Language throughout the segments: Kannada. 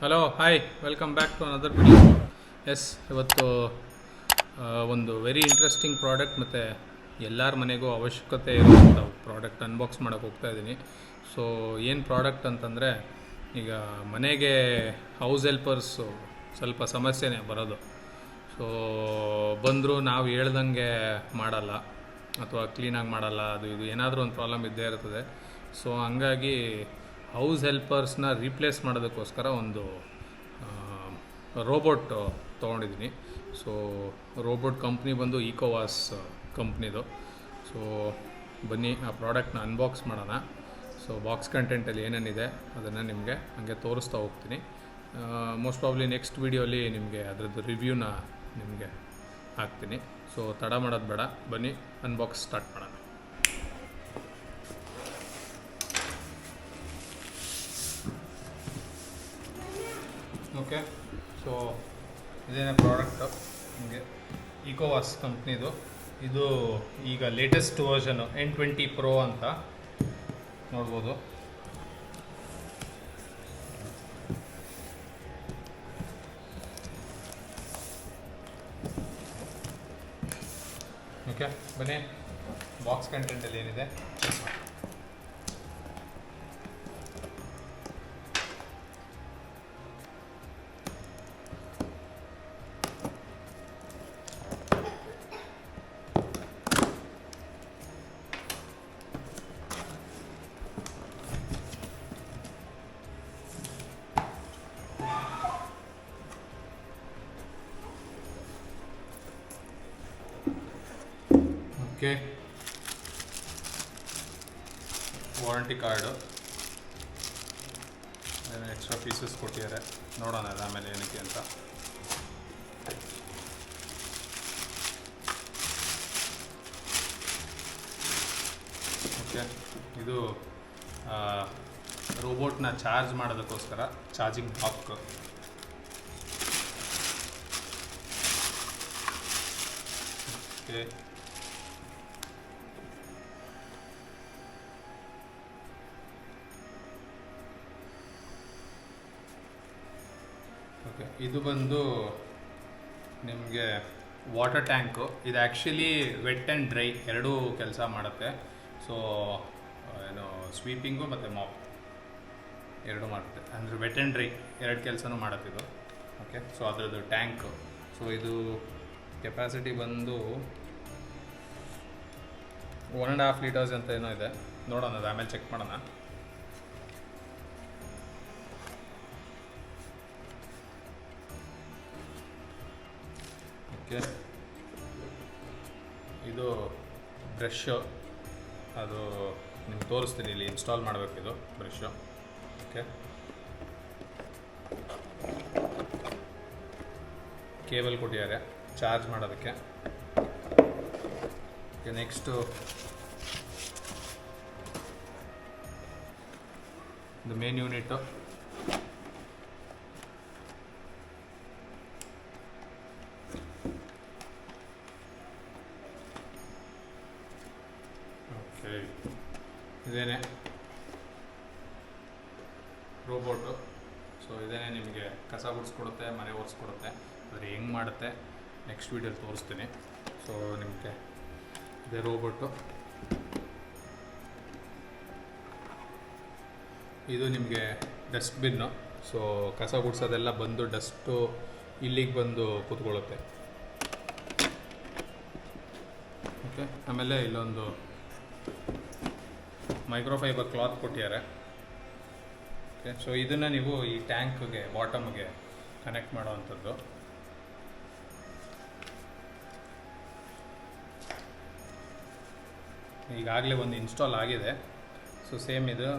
Hello hi welcome back to another video. ಇವತ್ತು ಒಂದು ವೆರಿ ಇಂಟ್ರೆಸ್ಟಿಂಗ್ ಪ್ರಾಡಕ್ಟ್ ಮತ್ತು ಎಲ್ಲರ ಮನೆಗೂ ಅವಶ್ಯಕತೆ ಇರುವಂಥ ಪ್ರಾಡಕ್ಟ್ ಅನ್ಬಾಕ್ಸ್ ಮಾಡೋಕ್ಕೆ ಹೋಗ್ತಾ ಇದ್ದೀನಿ. ಸೊ ಏನು ಪ್ರಾಡಕ್ಟ್ ಅಂತಂದರೆ, ಈಗ ಮನೆಗೆ ಹೌಸ್ ಹೆಲ್ಪರ್ಸು ಸ್ವಲ್ಪ ಸಮಸ್ಯೆನೇ ಬರೋದು. ಸೊ ಬಂದರೂ ನಾವು ಹೇಳ್ದಂಗೆ ಮಾಡಲ್ಲ ಅಥವಾ ಕ್ಲೀನಾಗಿ ಮಾಡಲ್ಲ, ಅದು ಇದು ಏನಾದರೂ ಒಂದು ಪ್ರಾಬ್ಲಮ್ ಇದ್ದೇ ಇರ್ತದೆ. ಸೊ ಹಂಗಾಗಿ ಹೌಸ್ ಹೆಲ್ಪರ್ಸ್ನ ರೀಪ್ಲೇಸ್ ಮಾಡೋದಕ್ಕೋಸ್ಕರ ಒಂದು ರೋಬೋಟ್ ತೊಗೊಂಡಿದ್ದೀನಿ. ಸೊ ರೋಬೋಟ್ ಕಂಪ್ನಿ ಬಂದು ಈಕೋವಾಸ್ ಕಂಪ್ನಿದು. ಸೊ ಬನ್ನಿ ಆ ಪ್ರಾಡಕ್ಟ್ನ ಅನ್ಬಾಕ್ಸ್ ಮಾಡೋಣ. ಸೊ ಬಾಕ್ಸ್ ಕಂಟೆಂಟಲ್ಲಿ ಏನೇನಿದೆ ಅದನ್ನು ನಿಮಗೆ ಹಾಗೆ ತೋರಿಸ್ತಾ ಹೋಗ್ತೀನಿ. ಮೋಸ್ಟ್ ಪ್ರಾಬ್ಲಿ ನೆಕ್ಸ್ಟ್ ವೀಡಿಯೋಲಿ ನಿಮಗೆ ಅದರದ್ದು ರಿವ್ಯೂನ ನಿಮಗೆ ಹಾಕ್ತೀನಿ. ಸೊ ತಡ ಮಾಡೋದು ಬೇಡ, ಬನ್ನಿ ಅನ್ಬಾಕ್ಸ್ ಸ್ಟಾರ್ಟ್ ಮಾಡೋಣ. ಓಕೆ, ಸೊ ಇದೇನೇ ಪ್ರಾಡಕ್ಟು ನಿಮಗೆ ಈಕೋವಾಸ್ ಕಂಪ್ನಿದು. ಇದು ಈಗ ಲೇಟೆಸ್ಟ್ ವರ್ಷನು N20 Pro ಅಂತ ನೋಡ್ಬೋದು. ಓಕೆ ಬನ್ನಿ ಬಾಕ್ಸ್ ಕಂಟೆಂಟಲ್ಲಿ ಏನಿದೆ okay. Warranty card, extra pieces ಕೊಟ್ಟಿದ್ದಾರೆ, ನೋಡೋಣ ಅದು ಆಮೇಲೆ ಏನಕ್ಕೆ ಅಂತ. ಓಕೆ, ಇದು ರೋಬೋಟ್ನ ಚಾರ್ಜ್ ಮಾಡೋದಕ್ಕೋಸ್ಕರ ಚಾರ್ಜಿಂಗ್ ಬಾಕ್ಸ್. ಓಕೆ, ಓಕೆ, ಇದು ಬಂದು ನಿಮಗೆ ವಾಟರ್ ಟ್ಯಾಂಕು. ಇದು ಆ್ಯಕ್ಚುಲಿ ವೆಟ್ ಆ್ಯಂಡ್ ಡ್ರೈ ಎರಡೂ ಕೆಲಸ ಮಾಡುತ್ತೆ. ಸೊ ಏನು ಸ್ವೀಪಿಂಗು ಮತ್ತು ಮಾಪ್ ಎರಡೂ ಮಾಡುತ್ತೆ, ಅಂದರೆ ವೆಟ್ ಆ್ಯಂಡ್ ಡ್ರೈ ಎರಡು ಕೆಲಸನೂ ಮಾಡುತ್ತಿದ್ದು. ಓಕೆ, ಸೊ ಅದರದ್ದು ಟ್ಯಾಂಕು. ಸೊ ಇದು ಕೆಪಾಸಿಟಿ ಬಂದು 1.5 ಲೀಟರ್ಸ್ ಅಂತ ಏನೋ ಇದೆ, ನೋಡೋಣ ಅದು ಆಮೇಲೆ ಚೆಕ್ ಮಾಡೋಣ. ಇದು ಬ್ರಷು, ಅದು ನಿಮ್ಗೆ ತೋರಿಸ್ತೀನಿ, ಇಲ್ಲಿ ಇನ್ಸ್ಟಾಲ್ ಮಾಡಬೇಕಿದು ಬ್ರಷು. ಓಕೆ, ಕೇಬಲ್ ಕೊಟ್ಟಿದ್ದಾರೆ ಚಾರ್ಜ್ ಮಾಡೋದಕ್ಕೆ. ಓಕೆ, ನೆಕ್ಸ್ಟು ಇದು ಮೇನ್ ಯೂನಿಟ್ಟು. ಇದೇನೆ ರೋಬೋಟು. ಸೊ ಇದೇನೆ ನಿಮಗೆ ಕಸ ಗುಡಿಸ್ಕೊಡುತ್ತೆ, ಮನೆ ಒರೆಸ್ಕೊಡುತ್ತೆ. ಆದರೆ ಹೆಂಗೆ ಮಾಡುತ್ತೆ ನೆಕ್ಸ್ಟ್ ವೀಡಿಯೋಲಿ ತೋರಿಸ್ತೀನಿ. ಸೊ ನಿಮಗೆ ಇದೇ ರೋಬೋಟು. ಇದು ನಿಮಗೆ ಡಸ್ಟ್ಬಿನ್ನು. ಸೊ ಕಸ ಗುಡಿಸೋದೆಲ್ಲ ಬಂದು ಡಸ್ಟು ಇಲ್ಲಿಗೆ ಬಂದು ಕೂತ್ಕೊಳ್ಳುತ್ತೆ. ಓಕೆ, ಆಮೇಲೆ ಇಲ್ಲೊಂದು ಮೈಕ್ರೋಫೈಬರ್ ಕ್ಲಾತ್ ಕೊಟ್ಟಿದ್ದಾರೆ. ಓಕೆ, ಸೊ ಇದನ್ನು ನೀವು ಈ ಟ್ಯಾಂಕ್ಗೆ ಬಾಟಮ್ಗೆ ಕನೆಕ್ಟ್ ಮಾಡೋವಂಥದ್ದು. ಈಗಾಗಲೇ ಒಂದು ಇನ್ಸ್ಟಾಲ್ ಆಗಿದೆ. ಸೊ ಸೇಮ್ ಇದು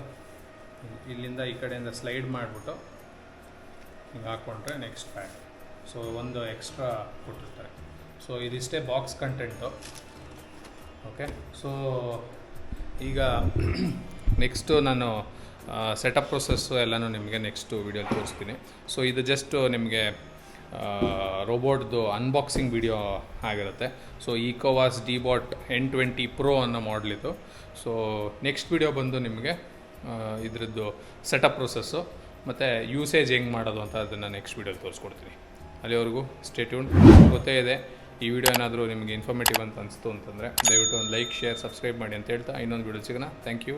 ಇಲ್ಲಿಂದ ಈ ಕಡೆಯಿಂದ ಸ್ಲೈಡ್ ಮಾಡಿಬಿಟ್ಟು ಹಿಂಗೆ ಹಾಕ್ಕೊಂಡ್ರೆ ನೆಕ್ಸ್ಟ್ ಪ್ಯಾಡ್. ಸೊ ಒಂದು ಎಕ್ಸ್ಟ್ರಾ ಕೊಟ್ಟಿರ್ತಾರೆ. ಸೊ ಇದಿಷ್ಟೇ ಬಾಕ್ಸ್ ಕಂಟೆಂಟು. ಓಕೆ, ಸೊ ಈಗ ನೆಕ್ಸ್ಟು ನಾನು ಸೆಟಪ್ ಪ್ರೊಸೆಸ್ಸು ಎಲ್ಲನೂ ನಿಮಗೆ ನೆಕ್ಸ್ಟು ವೀಡಿಯೋ ತೋರಿಸ್ತೀನಿ. ಸೊ ಇದು ಜಸ್ಟ್ ನಿಮಗೆ ರೋಬೋಟ್ದು ಅನ್ಬಾಕ್ಸಿಂಗ್ ವಿಡಿಯೋ ಆಗಿರುತ್ತೆ. So Ecovacs Deebot N20 Pro ಅನ್ನೋ ಮಾಡಲಿದ್ದು. ಸೊ ನೆಕ್ಸ್ಟ್ ವಿಡಿಯೋ ಬಂದು ನಿಮಗೆ ಇದರದ್ದು ಸೆಟಪ್ ಪ್ರೊಸೆಸ್ಸು ಮತ್ತು ಯೂಸೇಜ್ ಹೆಂಗೆ ಮಾಡೋದು ಅಂತ ಅದನ್ನು ನೆಕ್ಸ್ಟ್ ವೀಡಿಯೋಲಿ ತೋರಿಸ್ಕೊಡ್ತೀನಿ. ಅಲ್ಲಿವರೆಗೂ ಸ್ಟೇ ಟ್ಯೂನ್. ಗೊತ್ತೇ ಇದೆ ಈ ವಿಡಿಯೋ ಏನಾದರೂ ನಿಮಗೆ ಇನ್ಫಾರ್ಮೇಟಿವ್ ಅಂತ ಅನಿಸ್ತು ಅಂತಂದರೆ ದಯವಿಟ್ಟು ಒಂದು ಲೈಕ್, ಶೇರ್, ಸಬ್ಸ್ಕ್ರೈಬ್ ಮಾಡಿ ಅಂತ ಹೇಳ್ತಾ ಇನ್ನೊಂದು ವೀಡಿಯೋ ಸಿಗೋಣ. Thank you,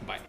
bye.